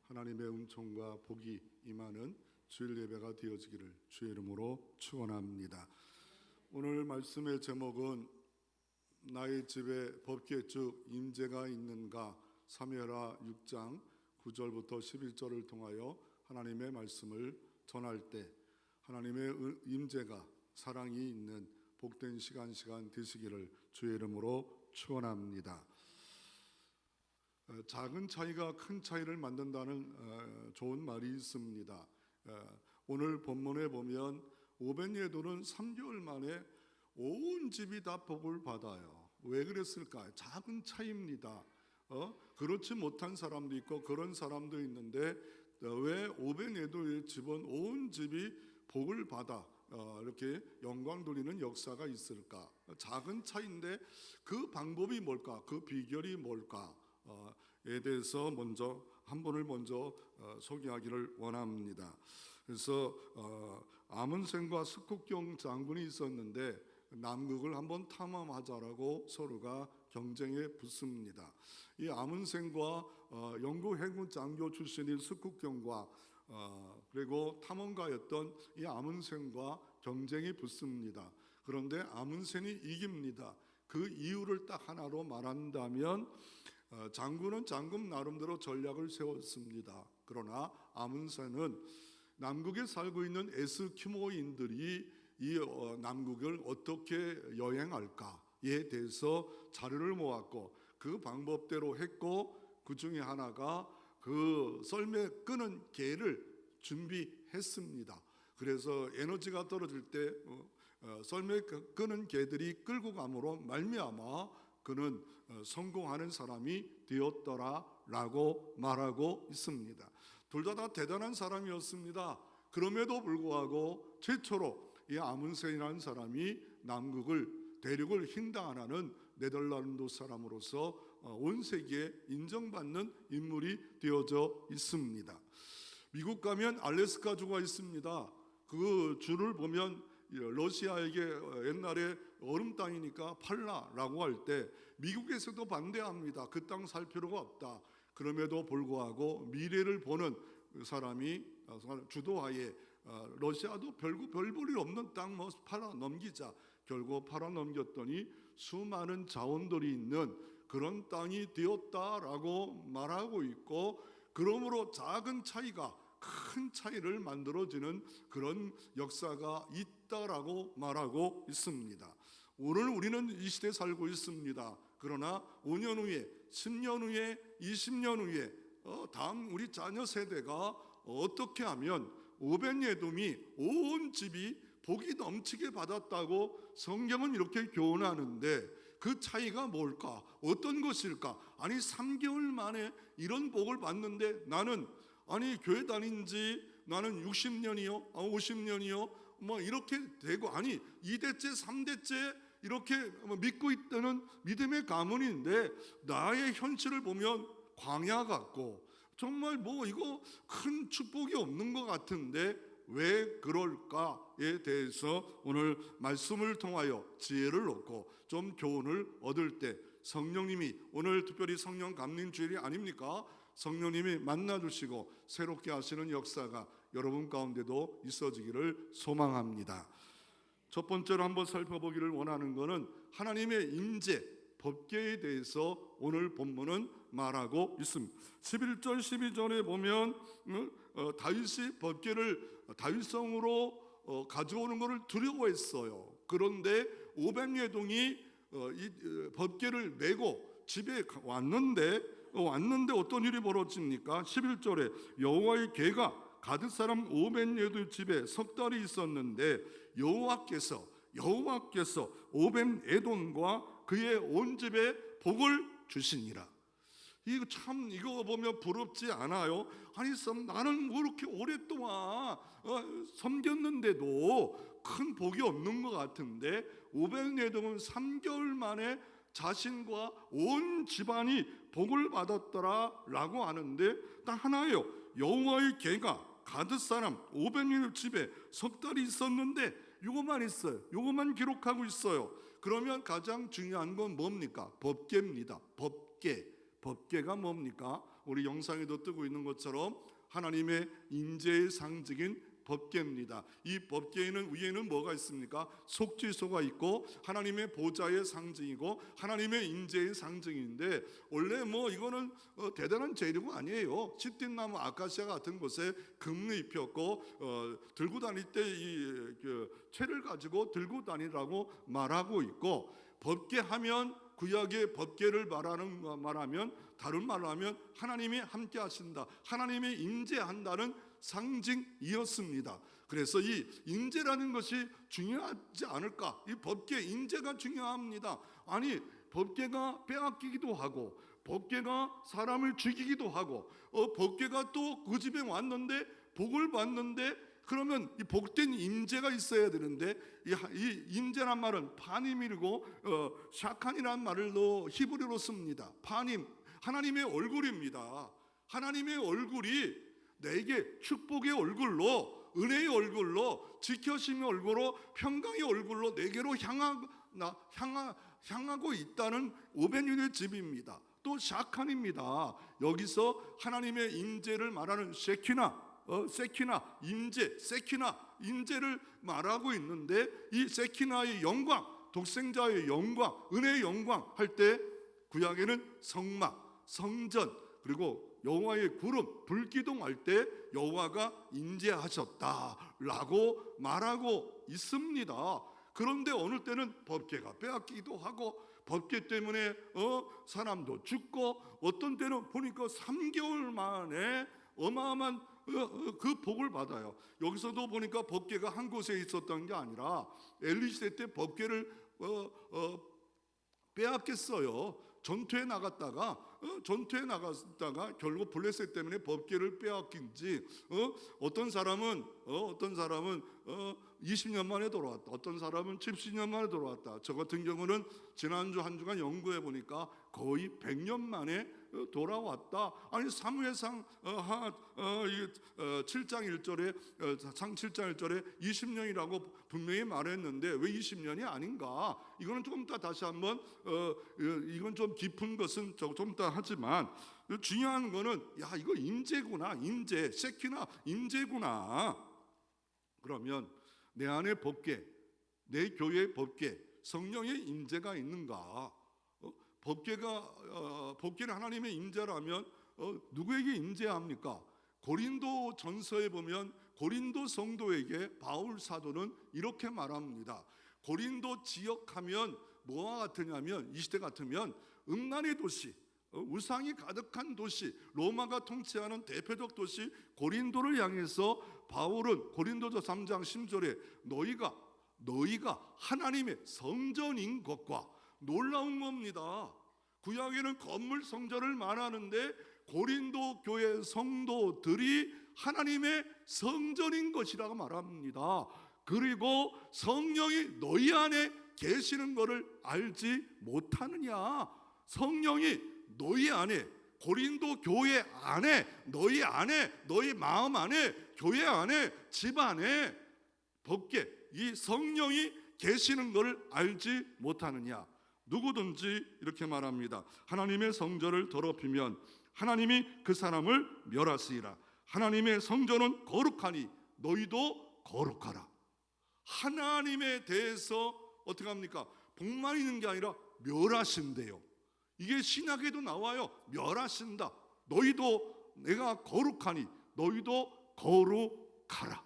하나님의 은총과 복이 임하는 주일 예배가 되어지기를 주의 이름으로 축원합니다. 오늘 말씀의 제목은 나의 집에 법궤주 임재가 있는가, 사무엘하 6장 9절부터 11절을 통하여 하나님의 말씀을 전할 때 하나님의 임재가, 사랑이 있는 복된 시간 되시기를 주의 이름으로 축원합니다. 작은 차이가 큰 차이를 만든다는 좋은 말이 있습니다. 오늘 본문에 보면 오벳예도는 3개월 만에 온 집이 다 복을 받아요. 왜 그랬을까? 작은 차이입니다. 그렇지 못한 사람도 있고 그런 사람도 있는데 왜 오벳예도의 집은 온 집이 복을 받아 이렇게 영광 돌리는 역사가 있을까? 작은 차이인데 그 방법이 뭘까? 그 비결이 뭘까? 에 대해서 한 분을 먼저 소개하기를 원합니다. 그래서 아문센과 스쿡경 장군이 있었는데 남극을 한번 탐험하자라고 서로가 경쟁에 붙습니다. 이 아문센과 영국 해군 장교 출신인 스쿡경과 그리고 탐험가였던 이 아문센과 경쟁이 붙습니다. 그런데 아문센이 이깁니다. 그 이유를 딱 하나로 말한다면 장군은 장군 나름대로 전략을 세웠습니다. 그러나 아문센은 남극에 살고 있는 에스키모인들이 이 남극을 어떻게 여행할까에 대해서 자료를 모았고 그 방법대로 했고, 그 중에 하나가 그 썰매 끄는 개를 준비했습니다. 그래서 에너지가 떨어질 때 썰매 끄는 개들이 끌고 감으로 말미암아 그는 성공하는 사람이 되었더라라고 말하고 있습니다. 둘 다 대단한 사람이었습니다. 그럼에도 불구하고 최초로 이 아문센이라는 사람이 남극을 대륙을 횡단하는 네덜란드 사람으로서 온 세계에 인정받는 인물이 되어져 있습니다. 미국 가면 알래스카주가 있습니다. 그 주를 보면 러시아에게 옛날에 얼음 땅이니까 팔라라고 할 때 미국에서도 반대합니다. 그 땅 살 필요가 없다. 그럼에도 불구하고 미래를 보는 사람이 주도하에 러시아도 별 볼 일 없는 땅 팔아 넘기자. 결국 팔아 넘겼더니 수많은 자원들이 있는 그런 땅이 되었다라고 말하고 있고, 그러므로 작은 차이가 큰 차이를 만들어지는 그런 역사가 있다라고 말하고 있습니다. 오늘 우리는 이 시대에 살고 있습니다. 그러나 5년 후에, 10년 후에, 20년 후에 다음 우리 자녀 세대가 어떻게 하면 오벳예돔이 온 집이 복이 넘치게 받았다고 성경은 이렇게 교훈하는데 그 차이가 뭘까? 어떤 것일까? 아니 3개월 만에 이런 복을 받는데 나는 교회 다닌 지 나는 60년이요 50년이요 뭐 이렇게 되고, 아니 2대째 3대째 이렇게 믿고 있다는 믿음의 가문인데 나의 현실을 보면 광야 같고 정말 이거 큰 축복이 없는 것 같은데 왜 그럴까에 대해서 오늘 말씀을 통하여 지혜를 얻고 좀 교훈을 얻을 때 성령님이, 오늘 특별히 성령 감림 주일이 아닙니까? 성령님이 만나주시고 새롭게 하시는 역사가 여러분 가운데도 있어지기를 소망합니다. 첫 번째로 한번 살펴보기를 원하는 것은 하나님의 임재, 법궤에 대해서 오늘 본문은 말하고 있습니다. 11절 12절에 보면 다윗이 법궤를 다윗성으로 가져오는 것을 두려워했어요. 그런데 오벳예돔이 이 법궤를 메고 집에 왔는데 어떤 일이 벌어집니까? 11절에 여호와의 궤가 가드 사람 오벳예돔 집에 석 달이 있었는데 여호와께서 오벳예돔과 그의 온 집에 복을 주시니라. 이거 보면 부럽지 않아요? 아니 나는 그렇게 오랫동안 섬겼는데도 큰 복이 없는 것 같은데 오벳예돔은 3개월 만에 자신과 온 집안이 복을 받았더라라고 하는데 딱 하나예요. 여호와의 궤가 가드 사람 오벳예돔 집에 석 달이 있었는데 이것만 있어요. 이것만 기록하고 있어요. 그러면 가장 중요한 건 뭡니까? 법궤입니다. 법궤가 뭡니까? 우리 영상에도 뜨고 있는 것처럼 하나님의 인재의 상징인 법궤입니다. 이 법궤에는 위에는 뭐가 있습니까? 속죄소가 있고 하나님의 보좌의 상징이고 하나님의 인재의 상징인데, 원래 뭐 이거는 대단한 재료가 아니에요. 시띠나무 아카시아 같은 곳에 금을 입혔고 들고 다닐 때 이 채를 가지고 들고 다니라고 말하고 있고, 법궤 하면 구약의 법궤를 말하면 다른 말로 하면 하나님이 함께 하신다, 하나님이 임재한다는 상징이었습니다. 그래서 이 임재라는 것이 중요하지 않을까? 이 법궤 임재가 중요합니다. 아니, 법궤가 빼앗기기도 하고 법궤가 사람을 죽이기도 하고 법궤가 또 그 집에 왔는데 복을 받는데, 그러면 이 복된 임재가 있어야 되는데, 이 임재란 말은 파님이고 샤칸이라는 말로 히브리어로 씁니다. 파님, 하나님의 얼굴입니다. 하나님의 얼굴이 내게 축복의 얼굴로, 은혜의 얼굴로, 지켜심의 얼굴로, 평강의 얼굴로 내게로 향하고 있다는 오벤유의 집입니다. 또 샤칸입니다. 여기서 하나님의 임재를 말하는 세키나 임재, 세키나 임재를 말하고 있는데, 이 세키나의 영광, 독생자의 영광, 은혜의 영광 할 때 구약에는 성막, 성전, 그리고 여호와의 구름, 불기둥할 때 여호와가 임재하셨다라고 말하고 있습니다. 그런데 어느 때는 법궤가 빼앗기기도 하고 법궤 때문에 사람도 죽고, 어떤 때는 보니까 3개월 만에 어마어마한 그 복을 받아요. 여기서도 보니까 법궤가 한 곳에 있었던 게 아니라 엘리시대 때 법궤를 빼앗겼어요. 전투에 나갔다가 결국 블레셋 때문에 법궤를 빼앗긴지, 어떤 사람은 20년 만에 돌아왔다, 어떤 사람은 70년 만에 돌아왔다. 저 같은 경우는 지난주 한 주간 연구해 보니까 거의 100년 만에 돌아왔다. 아니, 사무엘상 7장 1절에 상 7장 1절에 20년이라고 분명히 말했는데 왜 20년이 아닌가? 이거는 조금 이따 다시 한번 이건 좀 깊은 것은 좀 이따 하지만, 중요한 거는 이거 임재구나, 임재, 세키나 임재구나. 그러면 내 안에 법궤, 내 교회의 법궤, 성령의 임재가 있는가? 법궤는 하나님의 임재라면 누구에게 임재합니까? 고린도 전서에 보면 고린도 성도에게 바울 사도는 이렇게 말합니다. 고린도 지역하면 뭐와 같으냐면, 이 시대 같으면 음란의 도시, 우상이 가득한 도시, 로마가 통치하는 대표적 도시 고린도를 향해서 바울은 고린도서 3장 10절에 너희가 하나님의 성전인 것과, 놀라운 겁니다. 구약에는 건물 성전을 말하는데 고린도 교회 성도들이 하나님의 성전인 것이라고 말합니다. 그리고 성령이 너희 안에 계시는 것을 알지 못하느냐? 성령이 너희 안에, 고린도 교회 안에, 너희 안에, 너희 마음 안에, 교회 안에, 집 안에 법궤, 이 성령이 계시는 것을 알지 못하느냐? 누구든지 이렇게 말합니다. 하나님의 성전을 더럽히면 하나님이 그 사람을 멸하시리라. 하나님의 성전은 거룩하니 너희도 거룩하라. 하나님에 대해서 어떻게 합니까? 복만 있는 게 아니라 멸하신대요. 이게 신약에도 나와요. 멸하신다. 너희도 내가 거룩하니 너희도 거룩하라.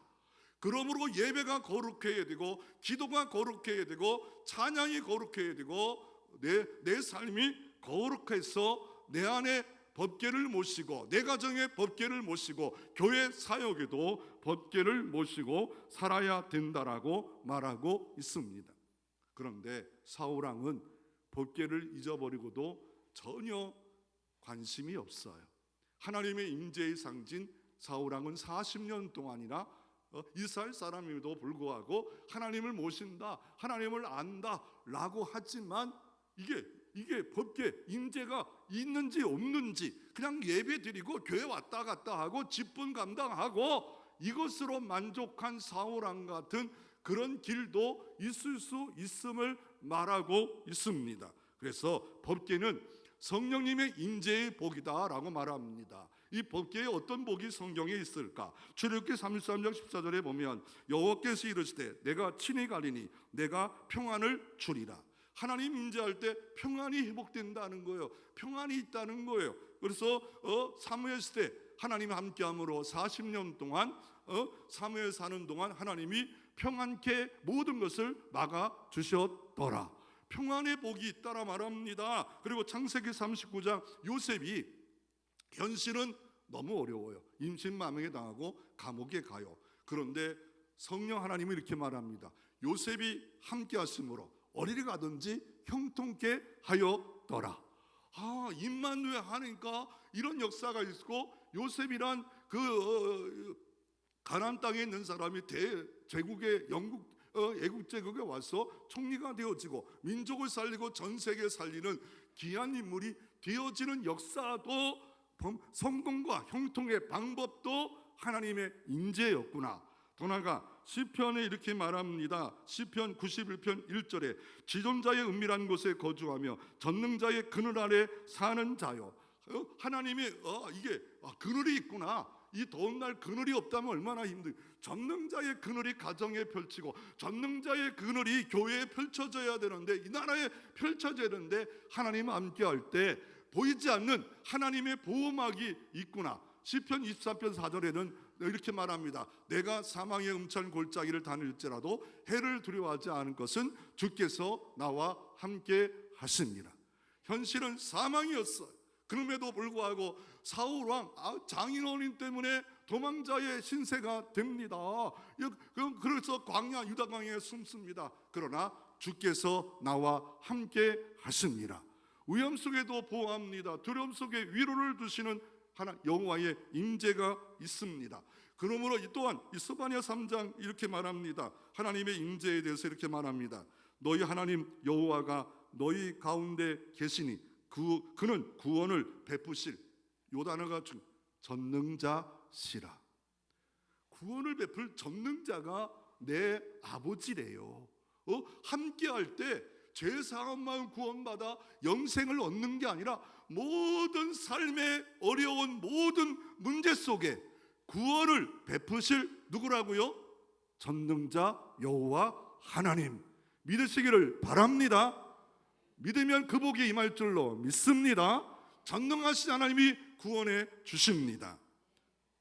그러므로 예배가 거룩해야 되고, 기도가 거룩해야 되고, 찬양이 거룩해야 되고, 내 삶이 거룩해서 내 안에 법궤를 모시고, 내 가정에 법궤를 모시고, 교회 사역에도 법궤를 모시고 살아야 된다라고 말하고 있습니다. 그런데 사울왕은 법궤를 잊어버리고도 전혀 관심이 없어요. 하나님의 임재의 상징 사울왕은 40년 동안이나 이스라엘 사람임에도 불구하고 하나님을 모신다, 하나님을 안다라고 하지만 이게 법궤 임재가 있는지 없는지, 그냥 예배드리고 교회 왔다 갔다 하고 직분 감당하고 이것으로 만족한 사울왕 같은 그런 길도 있을 수 있음을 말하고 있습니다. 그래서 법궤는 성령님의 인재의 복이다라고 말합니다. 이 복계에 어떤 복이 성경에 있을까? 출애굽기 33장 14절에 보면 여호와께서 이르시되 내가 친히 가리니 내가 평안을 주리라. 하나님 인재할 때 평안이 회복된다는 거예요. 평안이 있다는 거예요. 그래서 사무엘 시대 하나님이 함께함으로 40년 동안 사무엘 사는 동안 하나님이 평안케 모든 것을 막아 주셨더라. 평안의 복이 있다라 말합니다. 그리고 창세기 39장 요셉이 현실은 너무 어려워요. 임신마명에 당하고 감옥에 가요. 그런데 성령 하나님이 이렇게 말합니다. 요셉이 함께 하심으로 어디를 가든지 형통케 하였더라. 임마누엘 하니까 이런 역사가 있고, 요셉이란 그 가나안 땅에 있는 사람이 제국의 영국 애국 제국에 와서 총리가 되어지고 민족을 살리고 전 세계 살리는 귀한 인물이 되어지는 역사도 성공과 형통의 방법도 하나님의 인재였구나. 더 나아가 시편에 이렇게 말합니다. 시편 91편 1절에 지존자의 은밀한 곳에 거주하며 전능자의 그늘 아래 사는 자요. 하나님이 이게 그늘이 있구나. 이 더운 날 그늘이 없다면 얼마나 힘들. 전능자의 그늘이 가정에 펼치고 전능자의 그늘이 교회에 펼쳐져야 되는데, 이 나라에 펼쳐져야 되는데 하나님 함께 할 때 보이지 않는 하나님의 보호막이 있구나. 시편 24편 4절에는 이렇게 말합니다. 내가 사망의 음찬 골짜기를 다닐지라도 해를 두려워하지 않은 것은 주께서 나와 함께 하십니다. 현실은 사망이었어요. 그럼에도 불구하고 사울왕 장인어린 때문에 도망자의 신세가 됩니다. 그래서 광야 유다 광야에 숨습니다. 그러나 주께서 나와 함께 하십니다. 위험 속에도 보호합니다. 두려움 속에 위로를 주시는 하나 여호와의 임재가 있습니다. 그러므로 또한 스바냐 3장 이렇게 말합니다. 하나님의 임재에 대해서 이렇게 말합니다. 너희 하나님 여호와가 너희 가운데 계시니 그는 구원을 베푸실, 요 단어가 전능자시라. 구원을 베풀 전능자가 내 아버지래요. 함께 할 때 죄사함만 구원받아 영생을 얻는 게 아니라 모든 삶의 어려운 모든 문제 속에 구원을 베푸실 누구라고요? 전능자 여호와 하나님. 믿으시기를 바랍니다. 믿으면 그 복이 임할 줄로 믿습니다. 전능하신 하나님이 구원해 주십니다.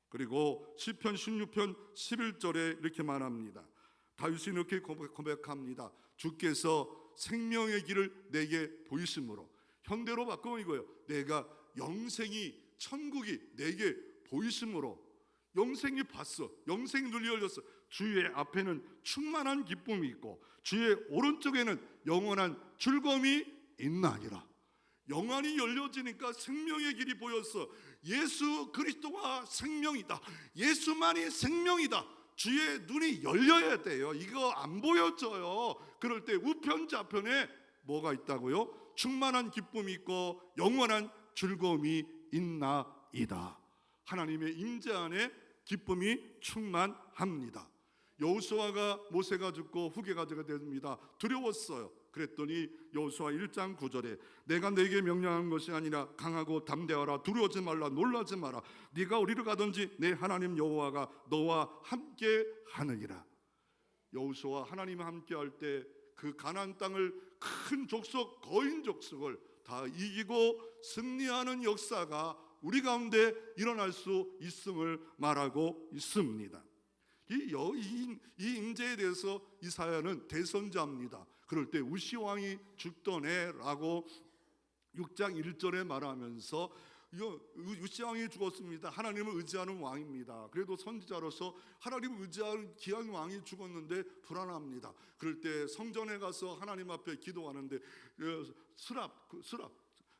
그리고 시편 16편 11절에 이렇게 말합니다. 다윗이 이렇게 고백합니다. 주께서 생명의 길을 내게 보이심으로. 현대로 바꾸면 이거예요. 내가 영생이 천국이 내게 보이심으로. 영생이 봤어. 영생이 눈이 열렸어. 주의 앞에는 충만한 기쁨이 있고 주의 오른쪽에는 영원한 즐거움이 있나니라. 영안이 열려지니까 생명의 길이 보였어. 예수 그리스도가 생명이다. 예수만이 생명이다. 주의 눈이 열려야 돼요. 이거 안 보여져요. 그럴 때 우편 좌편에 뭐가 있다고요? 충만한 기쁨이 있고 영원한 즐거움이 있나이다. 하나님의 임재 안에 기쁨이 충만합니다. 여호수아가 모세가 죽고 후계가 되게 됩니다. 두려웠어요. 그랬더니 여호수아 1장 9절에 내가 네게 명령한 것이 아니라 강하고 담대하라. 두려워하지 말라. 놀라지 마라. 네가 어디를 가든지 내 하나님 여호와가 너와 함께 하느니라. 여호수아 하나님과 함께 할 때 그 가나안 땅을 큰 족속 거인 족속을 다 이기고 승리하는 역사가 우리 가운데 일어날 수 있음을 말하고 있습니다. 이 임재에 대해서 이사야는 대선자입니다. 그럴 때 우시 왕이 죽던 해라고 6장 1절에 말하면서 우시 왕이 죽었습니다. 하나님을 의지하는 왕입니다. 그래도 선지자로서 하나님을 의지하는 귀한 왕이 죽었는데 불안합니다. 그럴 때 성전에 가서 하나님 앞에 기도하는데 수랍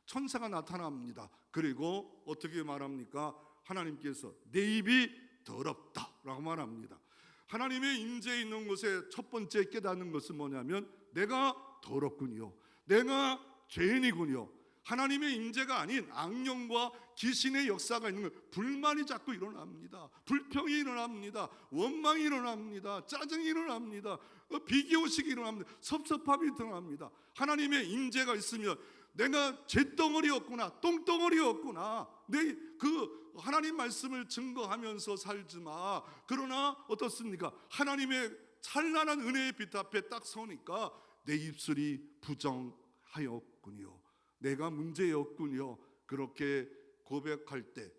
천사가 나타납니다. 그리고 어떻게 말합니까? 하나님께서 내 입이 더럽다라고 말합니다. 하나님의 임재에 있는 곳에 첫 번째 깨닫는 것은 뭐냐면 내가 더럽군요. 내가 죄인이군요. 하나님의 임재가 아닌 악령과 귀신의 역사가 있는 걸 불만이 자꾸 일어납니다. 불평이 일어납니다. 원망이 일어납니다. 짜증이 일어납니다. 비교식이 일어납니다. 섭섭함이 일어납니다. 하나님의 임재가 있으면 내가 잿덩어리였구나, 똥덩어리였구나. 내 그 하나님 말씀을 증거하면서 살지 마. 그러나 어떻습니까? 하나님의 찬란한 은혜의 빛 앞에 딱 서니까 내 입술이 부정하였군요. 내가 문제였군요. 그렇게 고백할 때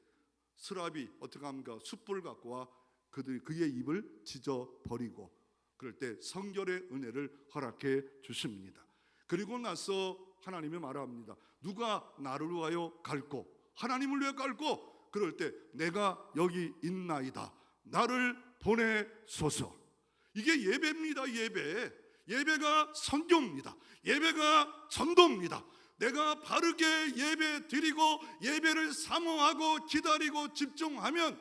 스랍이 어떻게 합니까? 숯불 갖고 와 그의 입을 찢어버리고, 그럴 때 성결의 은혜를 허락해 주십니다. 그리고 나서 하나님이 말합니다. 누가 나를 위하여 갈고, 하나님을 위해 갈고, 그럴 때 내가 여기 있나이다, 나를 보내소서. 이게 예배입니다. 예배가 선교입니다. 예배가 전도입니다. 내가 바르게 예배 드리고 예배를 사모하고 기다리고 집중하면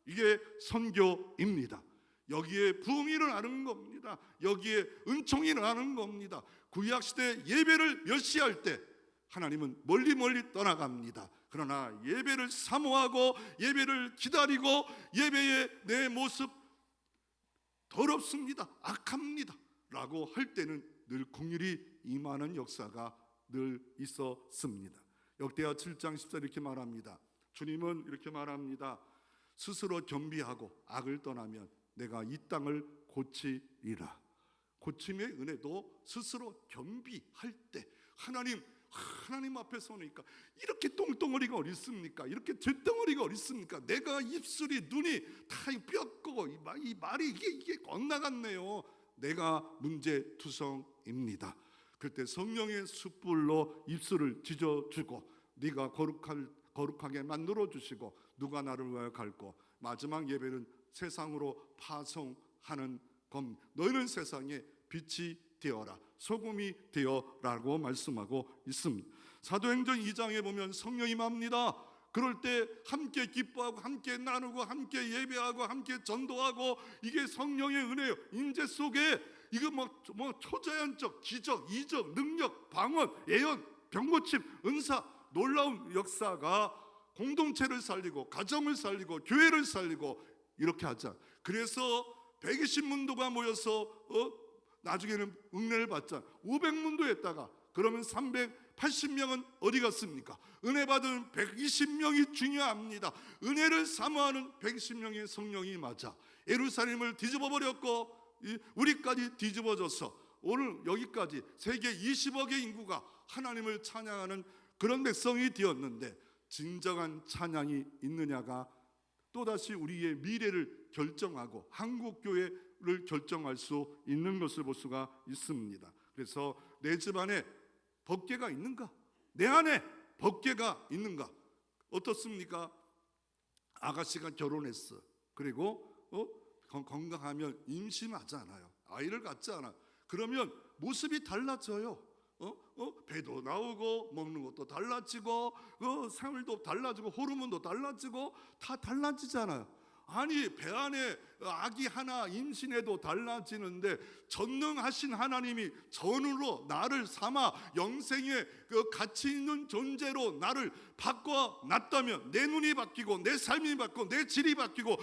이게 선교입니다. 여기에 부흥이 일어나는 겁니다. 여기에 은총이 일어나는 겁니다. 구약시대 예배를 멸시할 때 하나님은 멀리 떠나갑니다. 그러나 예배를 사모하고 예배를 기다리고 예배의 내 모습 더럽습니다, 악합니다 라고 할 때는 늘 긍휼이 임하는 역사가 늘 있었습니다. 역대하 7장 10절 이렇게 말합니다. 주님은 이렇게 말합니다. 스스로 겸비하고 악을 떠나면 내가 이 땅을 고치리라. 고침의 은혜도 스스로 겸비할 때 하나님 앞에 서니까 이렇게 똥덩어리가 어디 있습니까? 이렇게 잿덩어리가 어디 있습니까? 내가 입술이 눈이 다 뼈고 이 말이 이게 엇나갔네요. 내가 문제투성입니다. 그때 성령의 숯불로 입술을 찢어주고 네가 거룩하게 만들어주시고 누가 나를 위하여 갈고, 마지막 예배는 세상으로 파송하는 겁니다. 너희는 세상에 빛이 되어라, 소금이 되어라고 말씀하고 있습니다. 사도행전 2장에 보면 성령이 임합니다. 그럴 때 함께 기뻐하고 함께 나누고 함께 예배하고 함께 전도하고, 이게 성령의 은혜요. 임재 속에 이거 뭐 초자연적 기적, 이적, 능력, 방언, 예언, 병고침, 은사, 놀라운 역사가 공동체를 살리고 가정을 살리고 교회를 살리고 이렇게 하자. 그래서 120문도가 모여서 나중에는 은혜를 받자. 500문도 했다가 그러면 380명은 어디 갔습니까? 은혜 받은 120명이 중요합니다. 은혜를 사모하는 120명의 성령이 맞아 예루살렘을 뒤집어 버렸고 우리까지 뒤집어져서 오늘 여기까지 세계 20억의 인구가 하나님을 찬양하는 그런 백성이 되었는데, 진정한 찬양이 있느냐가 또다시 우리의 미래를 결정하고 한국교회를 결정할 수 있는 것을 볼 수가 있습니다. 그래서 내 집안에 법궤가 있는가? 내 안에 법궤가 있는가? 어떻습니까? 아가씨가 결혼했어. 그리고 건강하면 임신하잖아요. 아이를 갖지 않아. 그러면 모습이 달라져요. 배도 나오고 먹는 것도 달라지고 생활도 달라지고 호르몬도 달라지고 다 달라지잖아요. 아니 배 안에 아기 하나 임신해도 달라지는데 전능하신 하나님이 전으로 나를 삼아 영생의 그 가치 있는 존재로 나를 바꿔놨다면 내 눈이 바뀌고 내 삶이 바뀌고 내 질이 바뀌고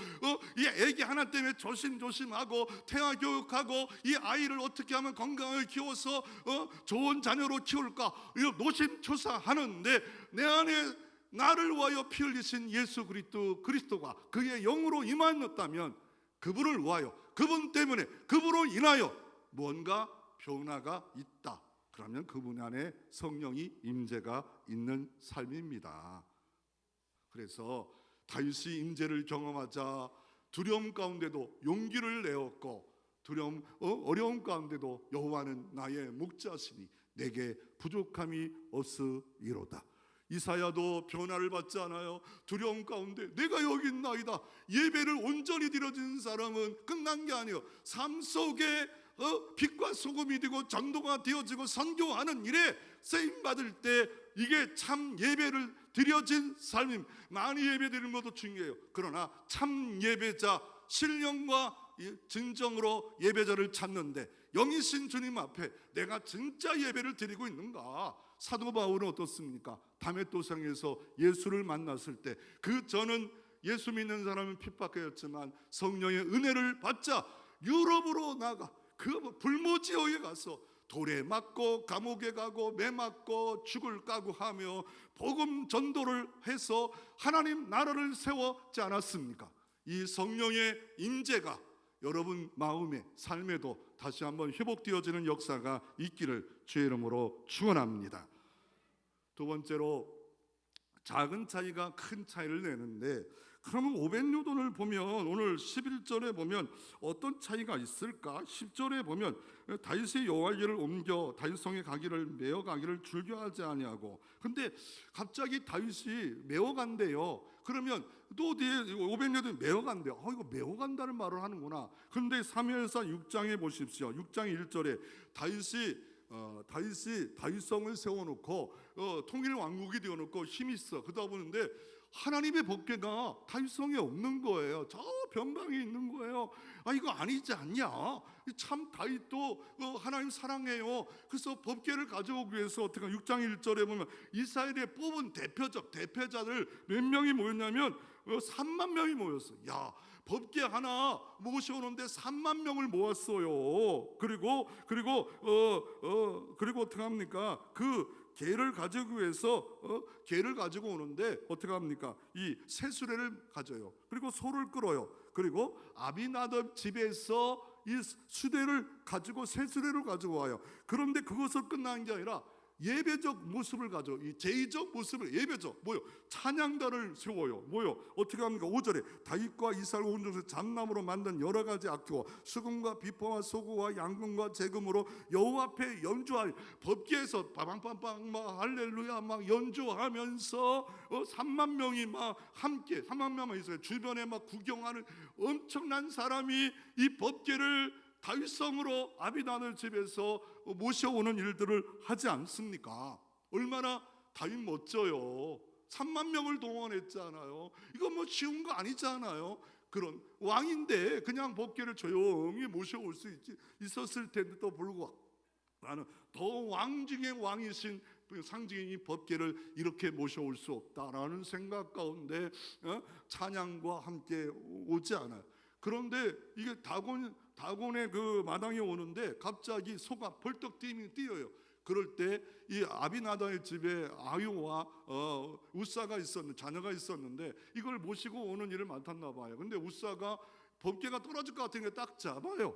이 아기 하나 때문에 조심조심하고 태아 교육하고 이 아이를 어떻게 하면 건강하게 키워서 좋은 자녀로 키울까 노심초사하는데 내 안에 나를 위하여 피 흘리신 예수 그리스도가 그의 영으로 임하였다면 그분을 위하여 그분 때문에 그분으로 인하여 뭔가 변화가 있다. 그러면 그분 안에 성령이 임재가 있는 삶입니다. 그래서 다윗이 임재를 경험하자 두려움 가운데도 용기를 내었고 어려움 가운데도 여호와는 나의 목자시니 내게 부족함이 없으리로다. 이사야도 변화를 받지 않아요. 두려움 가운데 내가 여기 있나이다. 예배를 온전히 드려진 사람은 끝난 게 아니에요. 삶 속에 빛과 소금이 되고 전도가 되어지고 선교하는 일에 쓰임받을 때 이게 참 예배를 드려진 삶임. 많이 예배 드리는 것도 중요해요. 그러나 참 예배자, 신령과 진정으로 예배자를 찾는데 영이신 주님 앞에 내가 진짜 예배를 드리고 있는가? 사도 바울은 어떻습니까? 다메토성에서 예수를 만났을 때 저는 예수 믿는 사람은 핍박하였지만 성령의 은혜를 받자 유럽으로 나가 그 불모지역에 가서 돌에 맞고 감옥에 가고 매 맞고 죽을 각오하며 복음 전도를 해서 하나님 나라를 세웠지 않았습니까? 이 성령의 임재가 여러분 마음에 삶에도 다시 한번 회복되어지는 역사가 있기를 주의 이름으로 축원합니다. 두 번째로, 작은 차이가 큰 차이를 내는데, 그러면 오벳요돈을 보면 오늘 11절에 보면 어떤 차이가 있을까? 10절에 보면 다윗이 여호와의 길을 옮겨 다윗성에 가기를 메어 가기를 즐겨하지 아니하고, 근데 갑자기 다윗이 메어 간대요. 그러면 또 뒤에 오벳요돈이 메어 간대요. 이거 메어 간다는 말을 하는구나. 근데 사무엘상 6장에 보십시오. 6장 1절에 다윗이 다윗성을 세워놓고 통일 왕국이 되어놓고 힘이 있어. 그러다 보는데 하나님의 법궤가 다윗성에 없는 거예요. 저 변방에 있는 거예요. 이거 아니지 않냐? 참 다윗도 하나님 사랑해요. 그래서 법궤를 가져오기 위해서 어떻게 6장 1절에 보면 이스라엘의 뽑은 대표자들 몇 명이 모였냐면 3만 명이 모였어. 야, 법궤 하나 모셔오는데 3만 명을 모았어요. 그리고 어떻게 합니까? 그 개를 가지고 위해서 개를 가지고 오는데 어떻게 합니까? 이 새수레를 가져요. 그리고 소를 끌어요. 그리고 아비나답 집에서 이 수레를 가지고 새수레를 가지고 와요. 그런데 그것을 끝난 게 아니라 예배적 모습을 가져, 이 제의적 모습을 예배적 찬양단을 세워요. 어떻게 합니까? 5절에 다윗과 이스라엘 온 족속이 잣나무로 만든 여러 가지 악기와 수금과 비포와 소구와 양금과 재금으로 여호와 앞에 연주할, 법궤에서 빠방빠방 막 할렐루야 막 연주하면서 3만 명이 막 함께 3만 명만 있어요. 주변에 막 구경하는 엄청난 사람이 이 법궤를 다윗성으로 아비나답 집에서 모셔오는 일들을 하지 않습니까? 얼마나 다윗 멋져요. 3만 명을 동원했잖아요. 이거 뭐 쉬운 거 아니잖아요. 그런 왕인데 그냥 법궤를 조용히 모셔올 수 있었을 텐데도 불구하고 나는 더 왕 중의 왕이신 상징인 이 법궤를 이렇게 모셔올 수 없다라는 생각 가운데 찬양과 함께 오지 않아요. 그런데 이게 다곤의 그 마당에 오는데 갑자기 소가 벌떡 뛰어요. 그럴 때 이 아비나답의 집에 아유와 우사가 있었는데, 자녀가 있었는데 이걸 모시고 오는 일을 맡았나 봐요. 근데 우사가 법궤가 떨어질 것 같은 게 딱 잡았어요.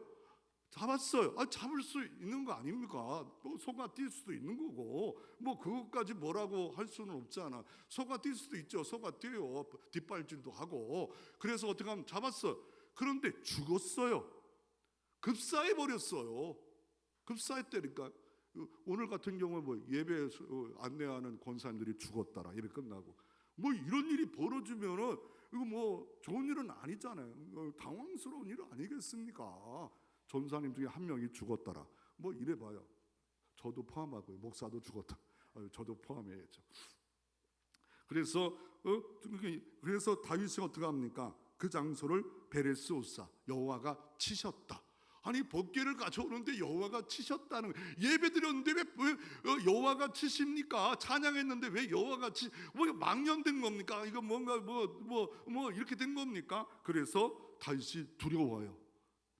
잡을 수 있는 거 아닙니까? 또 소가 뛸 수도 있는 거고, 뭐 그것까지 뭐라고 할 수는 없잖아. 소가 뛸 수도 있죠. 소가 뛰어요. 뒷발질도 하고. 그래서 어떻게 하면 잡았어요. 그런데 죽었어요. 급사해 버렸어요. 급사했다니까. 오늘 같은 경우에 뭐 예배 안내하는 권사님들이 죽었다라, 예배 끝나고 뭐 이런 일이 벌어지면은 이거 뭐 좋은 일은 아니잖아요. 당황스러운 일 아니겠습니까? 전사님 중에 한 명이 죽었다라, 뭐 이래봐요. 저도 포함하고요. 목사도 죽었다. 저도 포함해야죠. 그래서 다윗이 어떻게 합니까? 그 장소를 베레스 우사, 여호와가 치셨다. 아니 법궤를 가져오는데 여호와가 치셨다는, 예배드렸는데 왜 여호와가 치십니까? 찬양했는데 왜 여호와가 뭐 망연된 겁니까? 이거 뭔가 뭐 이렇게 된 겁니까? 그래서 다윗이 두려워요.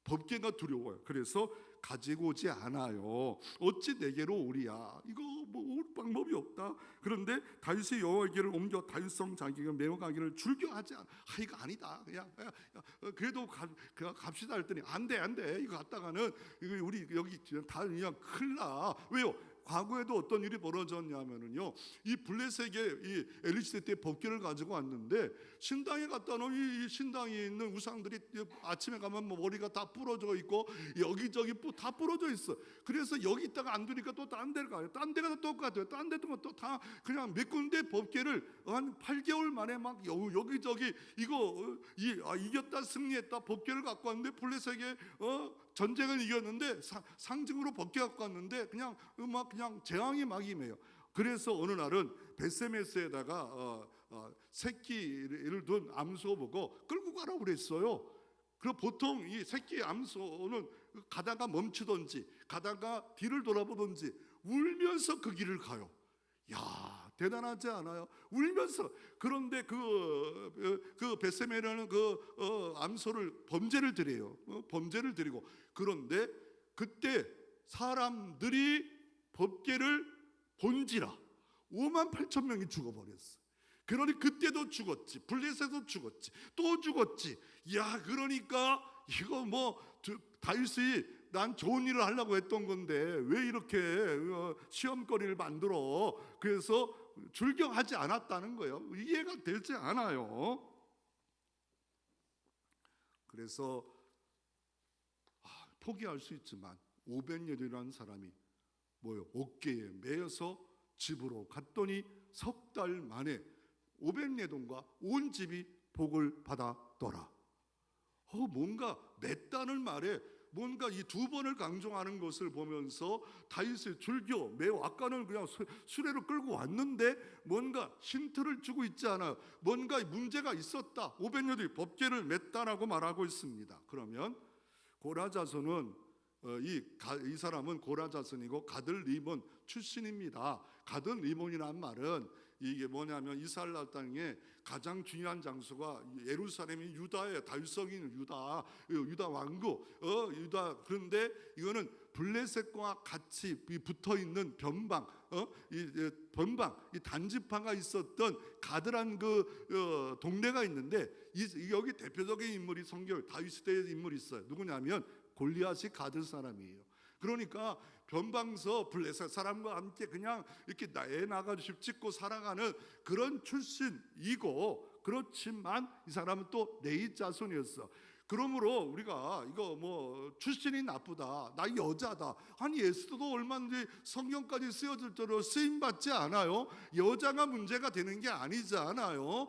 법궤가 두려워요. 그래서 가지고 오지 않아요. 어찌 내게로 오리야? 이거 뭐 올 방법이 없다. 그런데 다윗이 여호와의 길을 옮겨 다윗성 자기가 메어 가기를 즐겨하지 않아. 이거 아니다. 그냥 그래도 갑시다 했더니 안돼 이거 갔다가는 우리 여기 다 그냥 큰일 나. 왜요? 과거에도 어떤 일이 벌어졌냐면은요, 이 블레셋의 이 엘리시대 때 법궤를 가지고 왔는데 신당에 갖다 놓은 이 신당에 있는 우상들이 아침에 가면 뭐 머리가 다 부러져 있고 여기저기 다 부러져 있어. 그래서 여기 있다가 안 되니까 또 딴 데를 가요. 딴 데가 똑같아요. 딴 데도 또 다 그냥 몇 군데 법궤를 한 8개월 만에 막 여기저기 이거 이겼다 승리했다 법궤를 갖고 왔는데 블레셋의 전쟁을 이겼는데 상징으로 법궤 갖고 왔는데 그냥 재앙이 막 임해요. 그래서 어느 날은 베세메스에다가 새끼를 둔 암소 보고 끌고 가라고 그랬어요. 그리고 보통 이 새끼 암소는 가다가 멈추든지 가다가 뒤를 돌아보든지 울면서 그 길을 가요. 야, 대단하지 않아요? 울면서. 그런데 그 베세메라는 암소를 범죄를 드려요. 범죄를 드리고, 그런데 그때 사람들이 법궤를 본지라 5만 8천 명이 죽어버렸어. 그러니 그때도 죽었지, 블레셋도 죽었지, 또 죽었지. 야, 그러니까 이거 뭐 다윗이 난 좋은 일을 하려고 했던 건데 왜 이렇게 시험거리를 만들어? 그래서 출경하지 않았다는 거예요. 이해가 되지 않아요. 그래서 포기할 수 있지만 오벳예드라는 사람이 뭐요? 어깨에 매여서 집으로 갔더니 석 달 만에 오벳예돔과 온 집이 복을 받았더라. 뭔가 맸다는 말에 뭔가 이 두 번을 강조하는 것을 보면서 다윗의 출교, 매우 아까는 그냥 수레로 끌고 왔는데 뭔가 힌트를 주고 있지 않아요. 뭔가 문제가 있었다. 오벳예돔이 법궤를 맸다라고 말하고 있습니다. 그러면 고라 자손은 이 사람은 고라 자손이고 가들 리몬 출신입니다. 가들 리몬이란 말은 이게 뭐냐면 이스라엘 땅에 가장 중요한 장소가 예루살렘이 유다의 다윗성인 유다 왕국 유다. 그런데 이거는 블레셋과 같이 붙어 있는 변방 이 단지파가 있었던 가드란 그 동네가 있는데 여기 대표적인 인물이 성경 다윗 시대의 인물이 있어요. 누구냐면 골리앗이 가드 사람이에요. 그러니까 변방서 블레셋 사람과 함께 그냥 이렇게 애 나가서 찍고 살아가는 그런 출신이고, 그렇지만 이 사람은 또 레위 자손이었어. 그러므로 우리가 이거 뭐 출신이 나쁘다, 나 여자다, 아니 예수도 얼마든지 성경까지 쓰여질 대로 쓰임 받지 않아요? 여자가 문제가 되는 게 아니잖아요.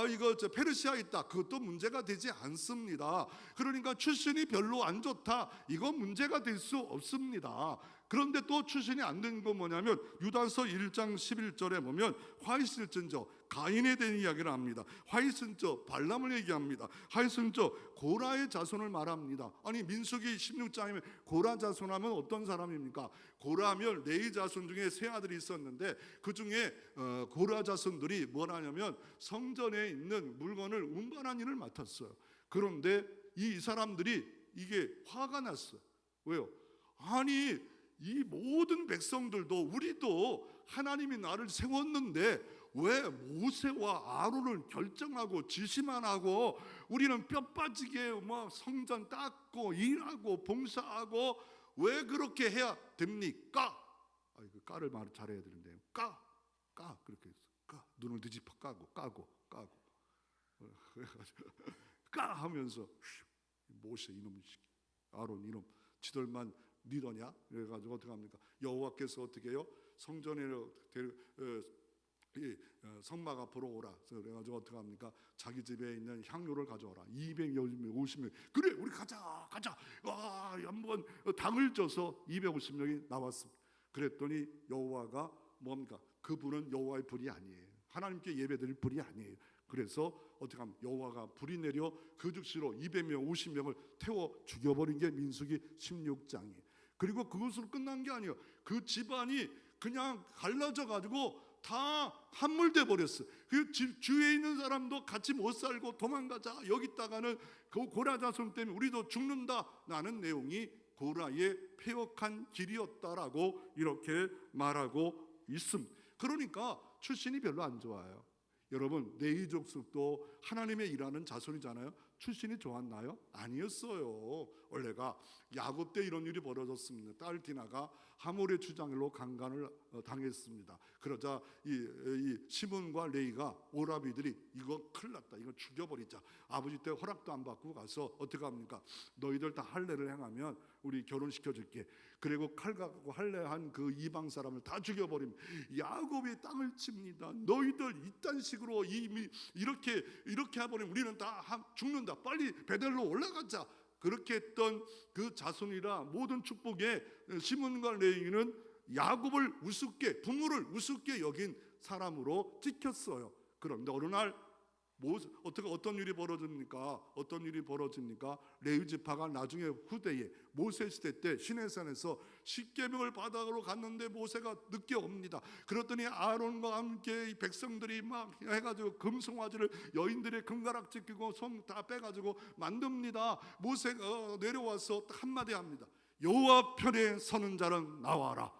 이거 페르시아 있다, 그것도 문제가 되지 않습니다. 그러니까 출신이 별로 안 좋다, 이건 문제가 될 수 없습니다. 그런데 또 출신이 안 되는 건 뭐냐면 유다서 1장 11절에 보면 화이슬전저 가인에 대한 이야기를 합니다. 화이슬저 발람을 얘기합니다. 화이슬저 고라의 자손을 말합니다. 아니 민수기 16장이면 고라 자손하면 어떤 사람입니까? 고라하면 레위 자손 중에 세 아들이 있었는데 그 중에 고라 자손들이 뭐라냐면 성전에 있는 물건을 운반하는 일을 맡았어요. 그런데 이 사람들이 이게 화가 났어요. 왜요? 아니 이 모든 백성들도 우리도 하나님이 나를 세웠는데 왜 모세와 아론을 결정하고 지시만 하고 우리는 뼈 빠지게 막 성전 닦고 일하고 봉사하고 왜 그렇게 해야 됩니까? 그 까를 말 잘해야 되는데 까 그렇게 했어. 눈을 뒤집어 까고 까 하면서 모세 이놈 아론 이놈 지들만 리더냐? 그래가지고 어떻게 합니까? 여호와께서 어떻게 해요? 성전에 성막 앞으로 오라. 그래가지고 어떻게 합니까? 자기 집에 있는 향료를 가져오라. 250명. 그래, 우리 가자. 한번 당을 쪄서 250명이 나왔습니다. 그랬더니 여호와가 뭡니까? 그분은 여호와의 불이 아니에요. 하나님께 예배드릴 불이 아니에요. 그래서 어떻게 하면 여호와가 불이 내려 그 즉시로 200명, 50명을 태워 죽여버린 게 민수기 16장이에요. 그리고 그것으로 끝난 게 아니에요. 그 집안이 그냥 갈라져 가지고 다 함몰돼 버렸어. 그 주위에 있는 사람도 같이 못 살고 도망가자. 여기다가는 그 고라 자손 때문에 우리도 죽는다. 라는 내용이 고라의 폐역한 길이었다라고 이렇게 말하고 있습니다. 그러니까 출신이 별로 안 좋아요. 여러분 레위 족속도 하나님의 일하는 자손이잖아요. 출신이 좋았나요? 아니었어요. 원래가 야곱 때 이런 일이 벌어졌습니다. 딸 디나가 하몰의 주장으로 강간을 당했습니다. 그러자 이 시몬과 레위가 오라비들이 이거 큰일 났다, 이거 죽여버리자. 아버지 때 허락도 안 받고 가서 어떻게 합니까? 너희들 다 할례를 행하면 우리 결혼시켜줄게. 그리고 칼 갖고 할례한 그 이방 사람을 다 죽여버립니다. 야곱이 땅을 칩니다. 너희들 이딴 식으로 이렇게 해버리면 우리는 다 죽는다. 빨리 베델로 올라가자. 그렇게 했던 그 자손이라 모든 축복에 시몬과 레위는 야곱을 우습게, 부모를 우습게 여긴 사람으로 찍혔어요. 그런데 어느 날 어떤 일이 벌어집니까? 레위 지파가 나중에 후대에 모세 시대 때 시내산에서 십계명을 받아러 갔는데 모세가 늦게 옵니다. 그랬더니 아론과 함께 이 백성들이 막 해가지고 금송아지를 여인들의 금가락지 끼고 손 다 빼가지고 만듭니다. 모세가 내려와서 한마디 합니다. 여호와 편에 서는 자는 나와라.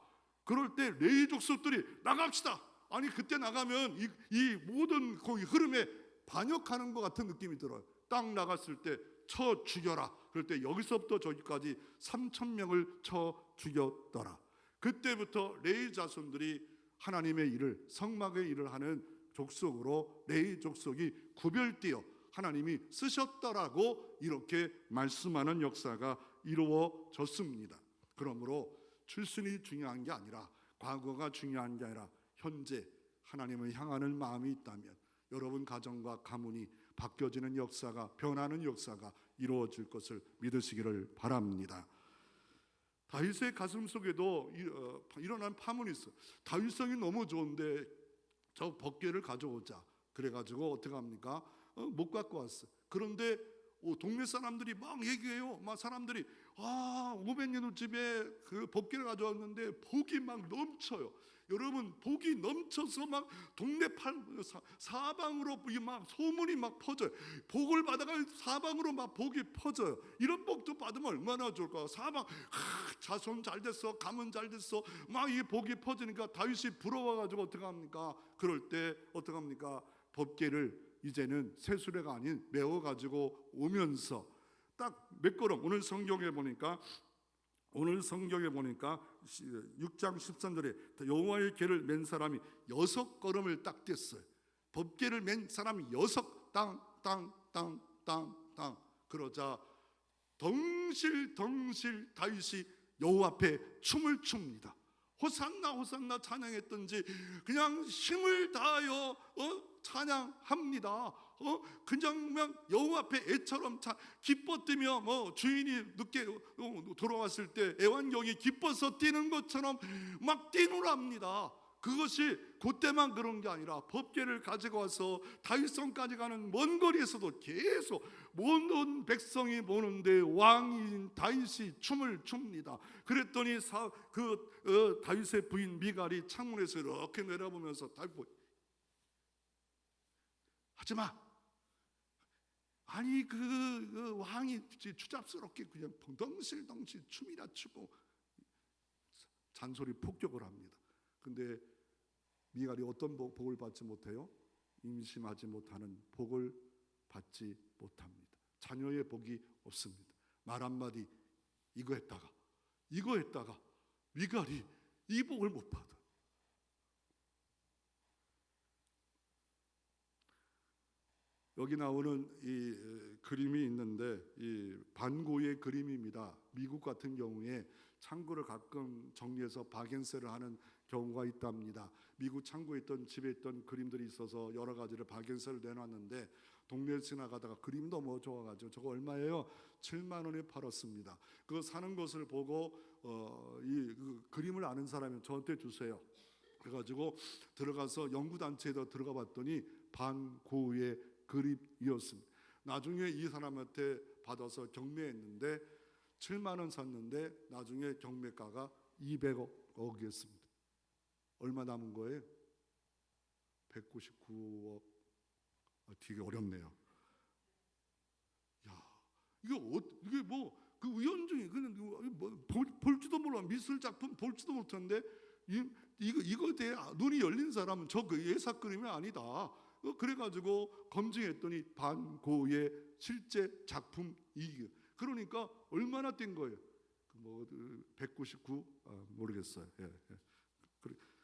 그럴 때 레위 족속들이 나갑시다. 아니 그때 나가면 이 모든 거기 흐름에 반역하는 것 같은 느낌이 들어요. 딱 나갔을 때 쳐 죽여라. 그럴 때 여기서부터 저기까지 3,000명을 쳐 죽였더라. 그때부터 레위 자손들이 하나님의 일을, 성막의 일을 하는 족속으로 레위 족속이 구별되어 하나님이 쓰셨다라고 이렇게 말씀하는 역사가 이루어졌습니다. 그러므로 출신이 중요한 게 아니라, 과거가 중요한 게 아니라 현재 하나님을 향하는 마음이 있다면 여러분 가정과 가문이 바뀌어지는 역사가, 변하는 역사가 이루어질 것을 믿으시기를 바랍니다. 다윗의 가슴 속에도 일어난 파문이 있어. 다윗성이 너무 좋은데 저 법궤를 가져오자. 그래가지고 어떻게 합니까? 못 갖고 왔어. 그런데 동네 사람들이 막 얘기해요. 막 사람들이 오벤예도 집에 그 법궤를 가져왔는데 복이 막 넘쳐요. 여러분, 복이 넘쳐서 막 동네 사방으로 막 소문이 막 퍼져요. 복을 받아가 사방으로 막 복이 퍼져요. 이런 복도 받으면 얼마나 좋을까. 사방 자손 잘 됐어, 가문 잘 됐어, 막 이 복이 퍼지니까 다윗이 부러워가지고 어떻게 합니까? 그럴 때 어떻게 합니까? 법궤를 이제는 세수레가 아닌 메워가지고 오면서 딱 몇 걸음, 오늘 성경에 보니까 6장 13절에 여호와의 궤를 맨 사람이 6걸음을 딱 뗐어요. 법궤를 맨 사람이 6 땅 그러자 덩실덩실 다윗이 여호와 앞에 춤을 춥니다. 호산나 호산나 찬양했던지 그냥 힘을 다하여 찬양합니다. 그냥 여호와 앞에 애처럼 기뻐 뛰며 주인이 늦게 돌아왔을 때 애완경이 기뻐서 뛰는 것처럼 막 뛰노랍니다. 그것이 그때만 그런 게 아니라 법궤를 가지고 와서 다윗성까지 가는 먼 거리에서도 계속 모든 백성이 보는데 왕인 다윗이 춤을 춥니다. 그랬더니 다윗의 부인 미갈이 창문에서 이렇게 내려보면서 하지마. 아니 그 왕이 추잡스럽게 그냥 덩실덩실 춤이나 추고 잔소리 폭격을 합니다. 근데 미갈이 어떤 복을 받지 못해요? 임신하지 못하는 복을 받지 못합니다. 자녀의 복이 없습니다. 말 한마디 이거 했다가 미갈이 이 복을 못 받아. 여기 나오는 이 그림이 있는데 이 반고의 그림입니다. 미국 같은 경우에 창고를 가끔 정리해서 박앤셀을 하는 경우가 있답니다. 미국 창고에 있던 집에 있던 그림들이 있어서 여러 가지를 박앤셀을 내놨는데 동네 지나가다가 그림 너무 좋아가지고 저거 얼마예요? 7만 원에 팔았습니다. 그거 사는 것을 보고 그 그림을 아는 사람이 저한테 주세요. 그래가지고 들어가서 연구단체에다 들어가 봤더니 반고의 그림이었습니다. 나중에 이 사람한테 받아서 경매했는데 7만 원 샀는데 나중에 경매가가 200억이었습니다. 얼마 남은 거예요? 199억. 되게 어렵네요. 야, 이게 뭐 그 위원중이 그냥 볼지도 몰라. 미술 작품 볼지도 못하는데 이거에 대해 눈이 열린 사람은 저 그 예사 그림이 아니다. 그래가지고 검증했더니 반고의 실제 작품 이익. 그러니까 얼마나 뛴 거예요? 199 모르겠어요. 예.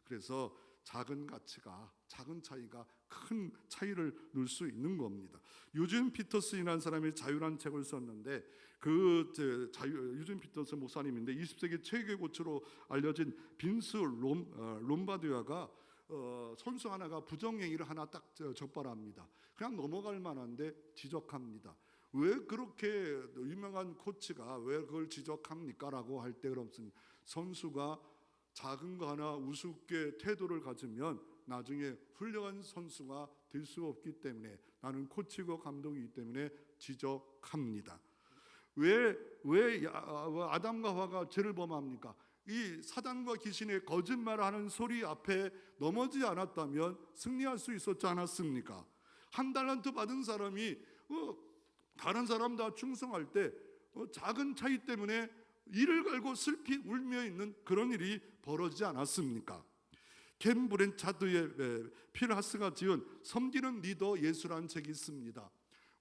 그래서 작은 가치가, 작은 차이가 큰 차이를 넣을 수 있는 겁니다. 유진 피터스라는 사람이 자유라는 책을 썼는데 유진 피터스 목사님인데 20세기 최고의 고수로 알려진 빈스 롬바디아가 선수 하나가 부정행위를 하나 딱 적발합니다. 그냥 넘어갈 만한데 지적합니다. 왜 그렇게 유명한 코치가 왜 그걸 지적합니까? 라고 할 때 그렇습니다. 선수가 작은 거 하나 우습게 태도를 가지면 나중에 훌륭한 선수가 될 수 없기 때문에 나는 코치고 감독이기 때문에 지적합니다. 왜 아담과 하와가 죄를 범합니까? 이 사단과 귀신의 거짓말하는 소리 앞에 넘어지지 않았다면 승리할 수 있었지 않았습니까? 한 달란트 받은 사람이 다른 사람 다 충성할 때 작은 차이 때문에 이를 갈고 슬피 울며 있는 그런 일이 벌어지지 않았습니까? 켄 브랜차드의 필 하스가 지은 섬기는 리더 예수라는 책이 있습니다.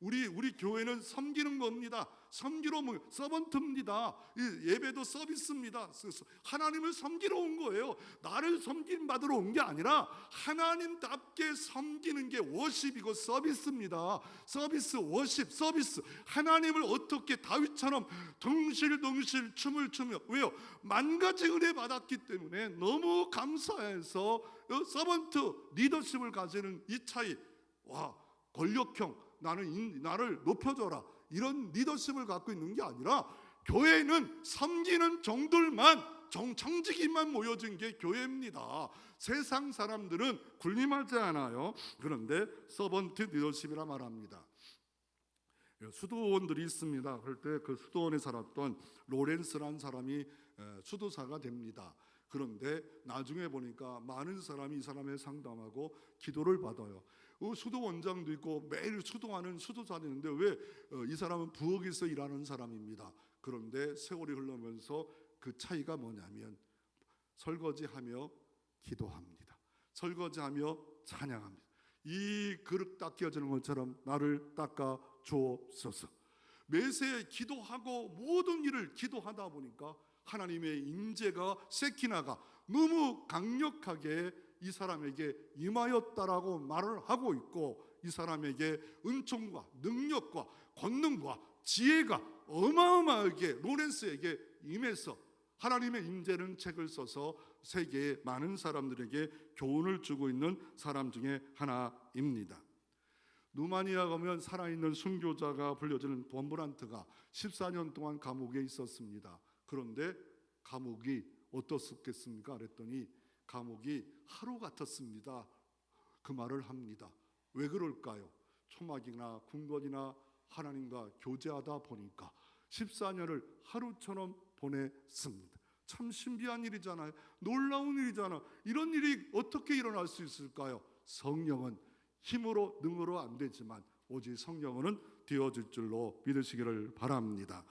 우리 교회는 섬기는 겁니다. 섬기러 서번트입니다. 예배도 서비스입니다. 하나님을 섬기러 온 거예요. 나를 섬김 받으러 온 게 아니라 하나님답게 섬기는 게 워십이고 서비스입니다. 서비스, 워십, 서비스. 하나님을 어떻게 다윗처럼 덩실덩실 춤을 추며, 왜요? 만 가지 은혜 받았기 때문에 너무 감사해서 서번트 리더십을 가지는 이 차이. 와, 권력형, 나를 높여줘라, 이런 리더십을 갖고 있는 게 아니라, 교회는 섬기는 종들만, 청지기만 모여진 게 교회입니다. 세상 사람들은 군림하지 않아요. 그런데 서번트 리더십이라 말합니다. 수도원들이 있습니다. 그럴 때 그 수도원에 살았던 로렌스라는 사람이 수도사가 됩니다. 그런데 나중에 보니까 많은 사람이 이 사람의 상담하고 기도를 받아요. 수도 원장도 있고 매일 수도하는 수도사도 있는데 왜 이 사람은 부엌에서 일하는 사람입니다. 그런데 세월이 흐르면서 그 차이가 뭐냐면, 설거지하며 기도합니다. 설거지하며 찬양합니다. 이 그릇 닦여지는 것처럼 나를 닦아 주옵소서. 매세 기도하고 모든 일을 기도하다 보니까 하나님의 임재가, 세키나가 너무 강력하게 이 사람에게 임하였다라고 말을 하고 있고, 이 사람에게 은총과 능력과 권능과 지혜가 어마어마하게 로렌스에게 임해서 하나님의 임재는 책을 써서 세계의 많은 사람들에게 교훈을 주고 있는 사람 중에 하나입니다. 루마니아 가면 살아있는 순교자가 불려지는 범브란트가 14년 동안 감옥에 있었습니다. 그런데 감옥이 어떻겠습니까? 그랬더니 감옥이 하루 같았습니다. 그 말을 합니다. 왜 그럴까요? 초막이나 궁궐이나 하나님과 교제하다 보니까 14년을 하루처럼 보냈습니다. 참 신비한 일이잖아요. 놀라운 일이잖아요. 이런 일이 어떻게 일어날 수 있을까요? 성령은 힘으로 능으로 안 되지만 오직 성령은 되어질 줄로 믿으시기를 바랍니다.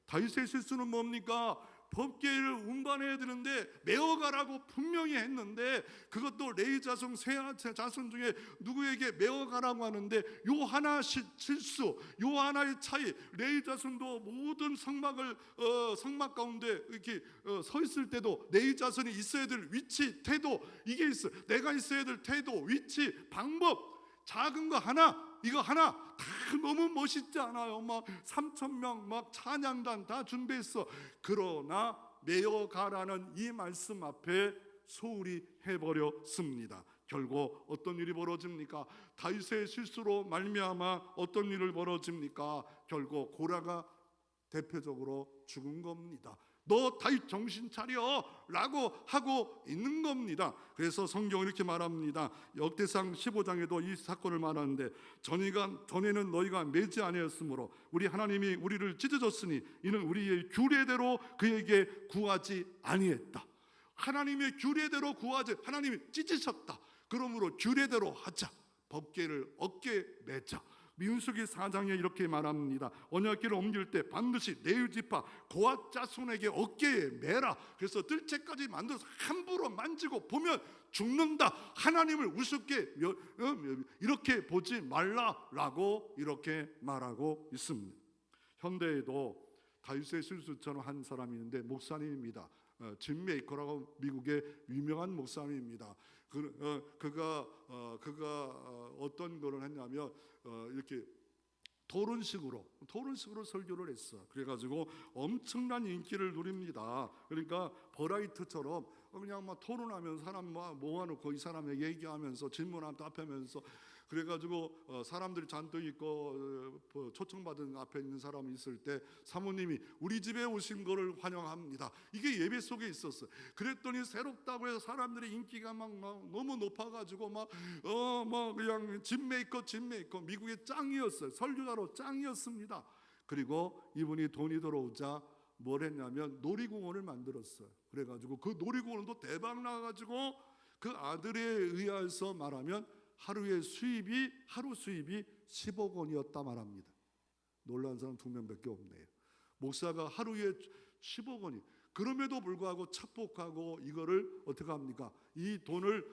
다윗의 실수는 뭡니까? 법궤를 운반해야 되는데 메어가라고 분명히 했는데, 그것도 레위 자손 세 자손 중에 누구에게 메어가라고 하는데, 요 하나 실수, 요 하나의 차이. 레위 자손도 모든 성막 가운데 이렇게 서 있을 때도 레위 자손이 있어야 될 위치, 태도, 이게 있어. 내가 있어야 될 태도, 위치, 방법. 작은 거 하나, 이거 하나 다 너무 멋있지 않아요? 막 3,000명 막 찬양단 다 준비했어. 그러나 메어가라는 이 말씀 앞에 소홀히 해버렸습니다. 결국 어떤 일이 벌어집니까? 다윗의 실수로 말미암아 어떤 일을 벌어집니까? 결국 고라가 대표적으로 죽은 겁니다. 너 다윗 정신 차려 라고 하고 있는 겁니다. 그래서 성경은 이렇게 말합니다. 역대상 15장에도 이 사건을 말하는데, 전에는 너희가 매지 아니었으므로 우리 하나님이 우리를 찢어졌으니 이는 우리의 규례대로 그에게 구하지 아니했다. 하나님의 규례대로 구하지, 하나님이 찢으셨다. 그러므로 규례대로 하자. 법궤를 어깨에 매자. 민수기 4장에 이렇게 말합니다. 언약궤를 옮길 때 반드시 레위 지파 고앗 자손에게 어깨에 매라. 그래서 뜰채까지 만들어서 함부로 만지고 보면 죽는다. 하나님을 우습게 이렇게 보지 말라라고 이렇게 말하고 있습니다. 현대에도 다윗의 실수처럼 한 사람이 있는데 목사님입니다. 짐 메이커라고 미국의 유명한 목사님입니다. 그가 어떤 거를 했냐면 이렇게 토론식으로 설교를 했어. 그래가지고 엄청난 인기를 누립니다. 그러니까 버라이트처럼 그냥 막 토론하면서 사람 모아놓고 이 사람에게 얘기하면서 질문하면 답하면서, 그래가지고 사람들이 잔뜩 있고 초청받은 앞에 있는 사람이 있을 때 사모님이 우리 집에 오신 거를 환영합니다. 이게 예배 속에 있었어. 그랬더니 새롭다고 해서 사람들의 인기가 막 너무 높아가지고 막 그냥 짐 메이커 미국의 짱이었어요. 설교자로 짱이었습니다. 그리고 이분이 돈이 들어오자 뭘 했냐면 놀이공원을 만들었어요. 그래가지고 그 놀이공원도 대박 나가지고 그 아들에 의해서 말하면 하루 수입이 10억 원이었다 말합니다. 놀란 사람 2명밖에 없네요. 목사가 하루에 10억 원이. 그럼에도 불구하고 착복하고 이거를 어떻게 합니까? 이 돈을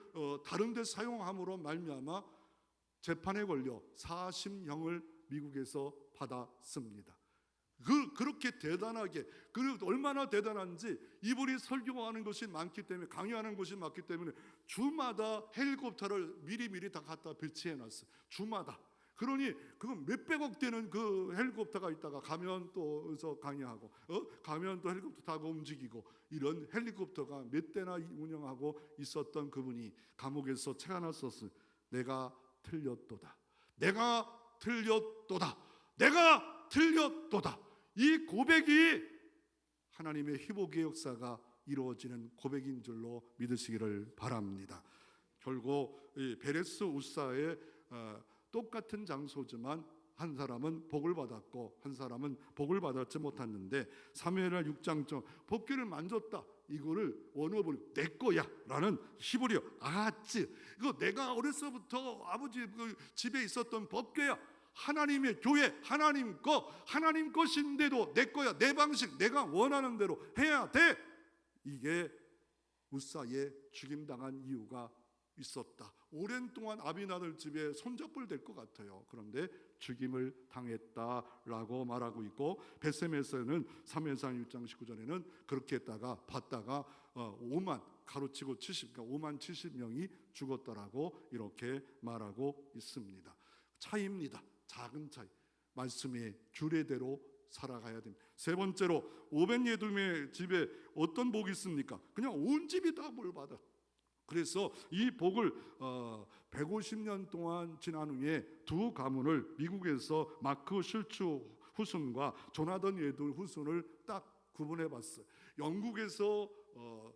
다른 데 사용함으로 말미암아 재판에 걸려 사심형을 미국에서 받았습니다. 그렇게 대단하게, 얼마나 대단한지, 이분이 설교하는 것이 많기 때문에, 강의하는 것이 많기 때문에 주마다 헬리콥터를 미리미리 다 갖다 배치해놨어요. 주마다. 그러니 그거 몇백억 되는 그 헬리콥터가 있다가 가면 또 어디서 강의하고, 가면 또 헬리콥터 타고 움직이고, 이런 헬리콥터가 몇 대나 운영하고 있었던 그분이 감옥에서 책 하나 썼어요. 내가 틀렸도다. 내가 틀렸도다. 내가 틀렸도다. 이 고백이 하나님의 회복의 역사가 이루어지는 고백인 줄로 믿으시기를 바랍니다. 결국 이 베레스 우사의 똑같은 장소지만 한 사람은 복을 받았고 한 사람은 복을 받았지 못했는데, 사무엘하 6장 좀 법궤를 만졌다. 이거를 원어로 내 거야 라는 히브리어 아하츠, 이거 내가 어려서부터 아버지 그 집에 있었던 법궤야. 하나님의 교회, 하나님 거, 하나님 것인데도 내 거야. 내 방식, 내가 원하는 대로 해야 돼. 이게 우사의 죽임당한 이유가 있었다. 오랜 동안 아비나들 집에 손잡을 될 것 같아요. 그런데 죽임을 당했다라고 말하고 있고, 베세메에서는 사무엘상 6장 19절에는 그렇게 했다가 받다가 5만 가로치고 70, 그러니까 5만 70명이 죽었다라고 이렇게 말하고 있습니다. 차이입니다. 작은 차이. 말씀의 규례대로 살아가야 됩니다. 세 번째로 오벳예돔의 집에 어떤 복이 있습니까? 그냥 온 집이 다 뭘 받아. 그래서 이 복을 150년 동안 지난 후에 두 가문을 미국에서 마크 슐츠 후손과 조나단 예돈 후손을 딱 구분해 봤어요. 영국에서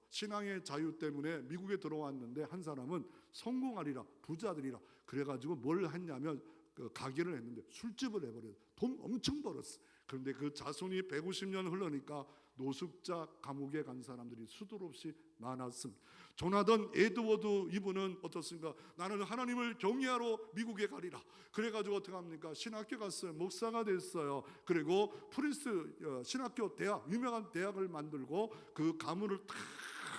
신앙의 자유 때문에 미국에 들어왔는데 한 사람은 성공하리라, 부자들이라 그래가지고 뭘 했냐면 가게를 했는데 술집을 해버려요. 돈 엄청 벌었어. 그런데 그 자손이 150년 흘러니까 노숙자 감옥에 간 사람들이 수도 없이 많았습니다. 조나단 에드워드 이분은 어떻습니까? 나는 하나님을 경외하러 미국에 가리라. 그래가지고 어떻게 합니까? 신학교 갔어요. 목사가 됐어요. 그리고 프리스 신학교 대학, 유명한 대학을 만들고 그 가문을 다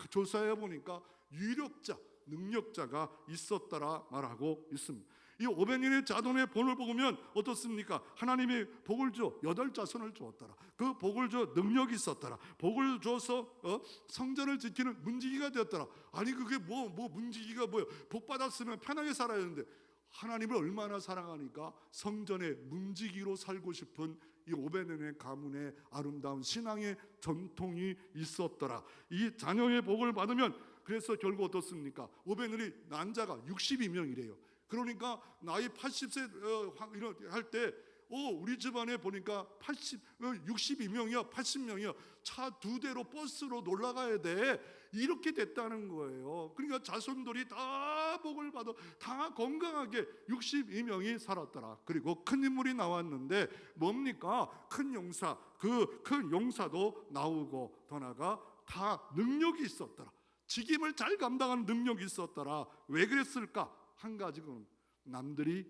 조사해 보니까 유력자, 능력자가 있었다라 말하고 있습니다. 이 오벳의 자손의 본을 보면 어떻습니까? 하나님이 복을 줘 8자손을 주었더라. 그 복을 줘 능력이 있었더라. 복을 줘서 성전을 지키는 문지기가 되었더라. 아니 그게 뭐 문지기가 뭐예요? 복 받았으면 편하게 살아야 하는데 하나님을 얼마나 사랑하니까 성전의 문지기로 살고 싶은 이 오벳의 가문의 아름다운 신앙의 전통이 있었더라. 이 자녀의 복을 받으면 그래서 결국 어떻습니까? 오벳의 난자가 62명이래요. 그러니까 나이 80세 할 때 우리 집안에 보니까 62명이야 80명이야 차 2대로 버스로 놀러 가야 돼. 이렇게 됐다는 거예요. 그러니까 자손들이 다 복을 받아 다 건강하게 62명이 살았더라. 그리고 큰 인물이 나왔는데 뭡니까? 큰 용사, 그 큰 용사도 나오고 더 나아가 다 능력이 있었더라. 직임을 잘 감당하는 능력이 있었더라. 왜 그랬을까? 한 가지는 남들이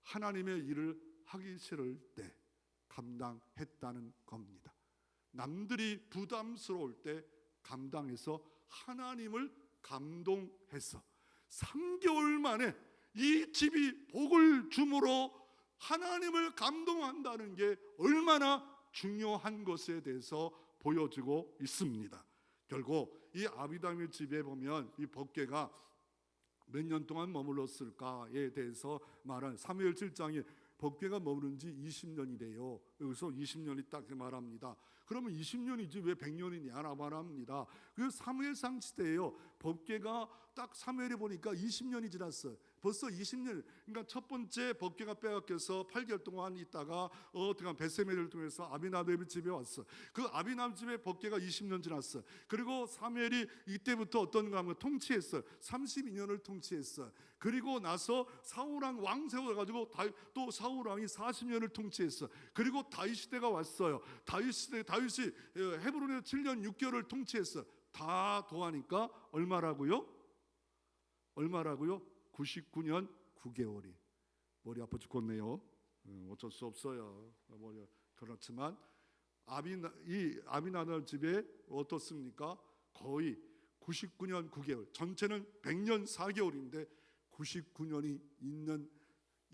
하나님의 일을 하기 싫을 때 감당했다는 겁니다. 남들이 부담스러울 때 감당해서 하나님을 감동해서 3개월 만에 이 집이 복을 줌으로 하나님을 감동한다는 게 얼마나 중요한 것에 대해서 보여주고 있습니다. 결국 이 아비담의 집에 보면 이 법궤가 몇 년 동안 머물렀을까에 대해서 말한 사무엘 7장에 법궤가 머무른 지 20년이래요. 여기서 20년이 딱 말합니다. 그러면 20년이지 왜 100년이냐 말합니다. 그 사무엘상 시대예요. 법궤가 딱 사무엘에 보니까 20년이 지났어요. 벌써 20년. 그러니까 첫 번째 법궤가 빼앗겨서 8개월 동안 있다가 베세메를 통해서 아비나답의 집에 왔어. 그 아비나답 집에 법궤가 20년 지났어. 그리고 사무엘이 이때부터 어떤가 하면 통치했어요. 32년을 통치했어요. 그리고 나서 사울왕 왕 세워가지고 또 사울왕이 40년을 통치했어. 그리고 다윗 시대가 왔어요. 다윗이 헤브론에서 7년 6개월을 통치했어. 다 더하니까 얼마라고요? 99년 9개월이. 머리 아파 죽겠네요. 어쩔 수 없어요. 그렇지만 이 아비나답 집에 어떻습니까? 거의 99년 9개월, 전체는 100년 4개월인데 99년이 있는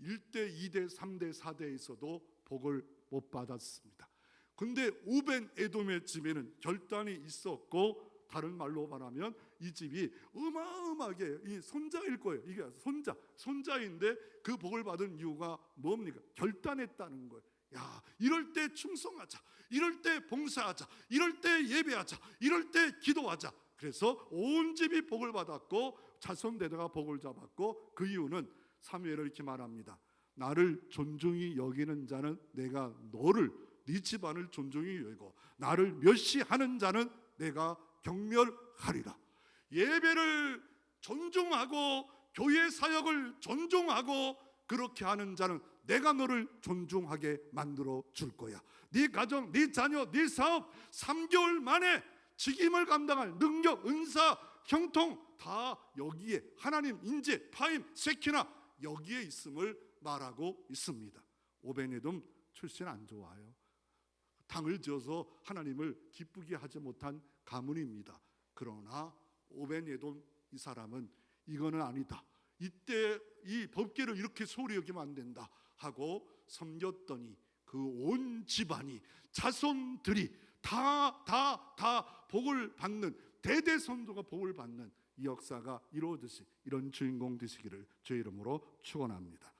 1대, 2대, 3대, 4대에서도 복을 못 받았습니다. 근데 오벤 에돔의 집에는 결단이 있었고, 다른 말로 말하면 이 집이 어마어마하게 이 손자일 거예요. 이게 손자인데 그 복을 받은 이유가 뭡니까? 결단했다는 거예요. 야, 이럴 때 충성하자, 이럴 때 봉사하자, 이럴 때 예배하자, 이럴 때 기도하자. 그래서 온 집이 복을 받았고 자손 대대가 복을 잡았고, 그 이유는 사무엘은 이렇게 말합니다. 나를 존중히 여기는 자는 내가 너를, 네 집안을 존중히 여기고, 나를 멸시하는 자는 내가 경멸하리라. 예배를 존중하고 교회 사역을 존중하고 그렇게 하는 자는 내가 너를 존중하게 만들어 줄 거야. 네 가정, 네 자녀, 네 사업 3개월 만에 직임을 감당할 능력, 은사, 형통 다 여기에 하나님 인재, 파임, 세키나 여기에 있음을 말하고 있습니다. 오벤에돔 출신 안 좋아요. 당을 지어서 하나님을 기쁘게 하지 못한 가문입니다. 그러나 오벤에돔 이 사람은 이거는 아니다, 이때 이 법궤를 이렇게 소홀히 여기면 안 된다 하고 섬겼더니 그 온 집안이, 자손들이 다 복을 받는, 대대손도가 복을 받는 이 역사가 이루어지시, 이런 주인공 되시기를 주의 이름으로 축원합니다.